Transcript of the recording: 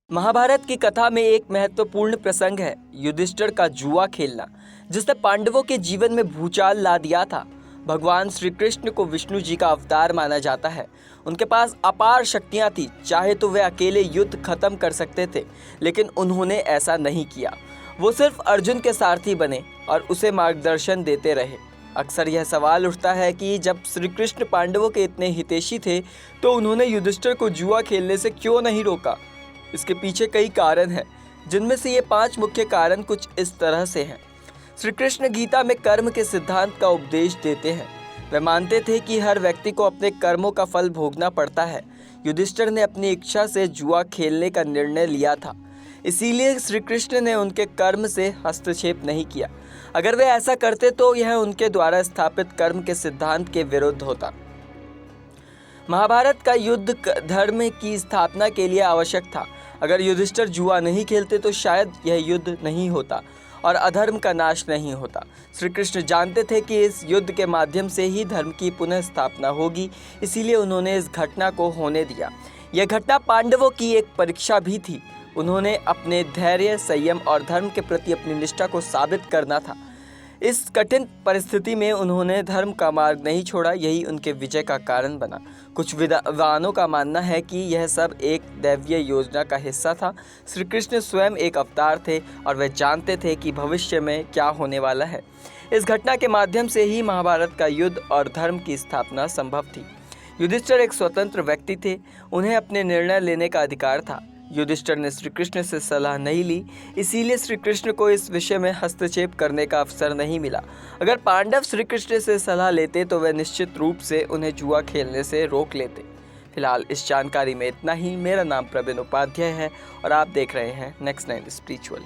महाभारत की कथा में एक महत्वपूर्ण प्रसंग है युधिष्ठिर का जुआ खेलना, जिसने पांडवों के जीवन में भूचाल ला दिया था। भगवान श्री कृष्ण को विष्णु जी का अवतार माना जाता है। उनके पास अपार शक्तियां थी, चाहे तो वे अकेले युद्ध खत्म कर सकते थे, लेकिन उन्होंने ऐसा नहीं किया। वो सिर्फ अर्जुन के सारथी बने और उसे मार्गदर्शन देते रहे। अक्सर यह सवाल उठता है कि जब श्री कृष्ण पांडवों के इतने हितैषी थे, तो उन्होंने युधिष्ठिर को जुआ खेलने से क्यों नहीं रोका। इसके पीछे कई कारण हैं, जिनमें से ये 5 मुख्य कारण कुछ इस तरह से हैं। श्री कृष्ण गीता में कर्म के सिद्धांत का उपदेश देते हैं। वे मानते थे कि हर व्यक्ति को अपने कर्मों का फल भोगना पड़ता है। युधिष्ठिर ने अपनी इच्छा से जुआ खेलने का निर्णय लिया था, इसीलिए श्री कृष्ण ने उनके कर्म से हस्तक्षेप नहीं किया। अगर वे ऐसा करते तो यह उनके द्वारा स्थापित कर्म के सिद्धांत के विरुद्ध होता। महाभारत का युद्ध धर्म की स्थापना के लिए आवश्यक था। अगर युधिष्ठिर जुआ नहीं खेलते तो शायद यह युद्ध नहीं होता और अधर्म का नाश नहीं होता। श्री कृष्ण जानते थे कि इस युद्ध के माध्यम से ही धर्म की पुनः स्थापना होगी, इसीलिए उन्होंने इस घटना को होने दिया। यह घटना पांडवों की एक परीक्षा भी थी। उन्होंने अपने धैर्य, संयम और धर्म के प्रति अपनी निष्ठा को साबित करना था। इस कठिन परिस्थिति में उन्होंने धर्म का मार्ग नहीं छोड़ा, यही उनके विजय का कारण बना। कुछ विद्वानों का मानना है कि यह सब एक दैवीय योजना का हिस्सा था। श्री कृष्ण स्वयं एक अवतार थे और वे जानते थे कि भविष्य में क्या होने वाला है। इस घटना के माध्यम से ही महाभारत का युद्ध और धर्म की स्थापना संभव थी। युधिष्ठिर एक स्वतंत्र व्यक्ति थे, उन्हें अपने निर्णय लेने का अधिकार था। युधिष्ठिर ने श्री कृष्ण से सलाह नहीं ली, इसीलिए श्री कृष्ण को इस विषय में हस्तक्षेप करने का अवसर नहीं मिला। अगर पांडव श्री कृष्ण से सलाह लेते तो वे निश्चित रूप से उन्हें जुआ खेलने से रोक लेते। फिलहाल इस जानकारी में इतना ही। मेरा नाम प्रवीण उपाध्याय है और आप देख रहे हैं नेक्स्ट 9 स्पिरिचुअल।